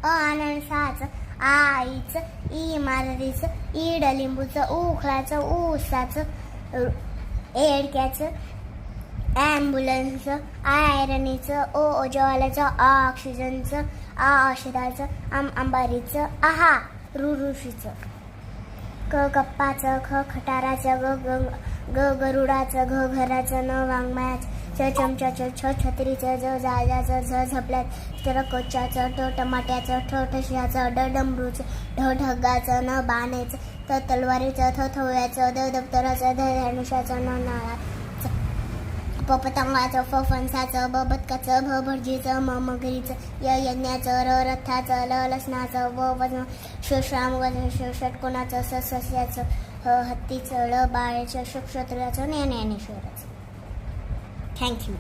अननसाचं, आईचं, इमारतीचं, इडलिंबूचं, उखळाचं, ऊसाचं, एडक्याचं, ॲम्ब्युलन्सचं, आयरनीचं, ओजवाल्याचं, ऑक्सिजनचं, औषधाचं, अंबारीचं, आहा ऋषीचं, क गप्पाचं, ख खटाराचं, ग गरुडाचं, घ घराचं, न वाङ्मयाचं, च चमच्याचं, छ छत्रीचं, ज जाजाचं, झ झपल्याचं, ट कोच्याचं, ट टमाट्याचं, ठ ठशियाचं, ड डमरूचं, ढ ढगाचं, न बाणेचं, त तलवारीचं, थ थव्याचं, द दप्तराचं, ध धनुष्याचं, न नाळाचं, प पतंगाचं, फ फणसाचं, ब बदकाचं, भ भटजीचं, म मगरीचं, य यज्ञाचं, र रथाचं, ल लसणाचं, व वजन श्रामगाचं, षटकोणाचं, स सस्याचं, ह हत्तीचं, ळ बाळेचं, श क्षत्रियाचं, ज्ञानेश्वराचं. थँक्यू.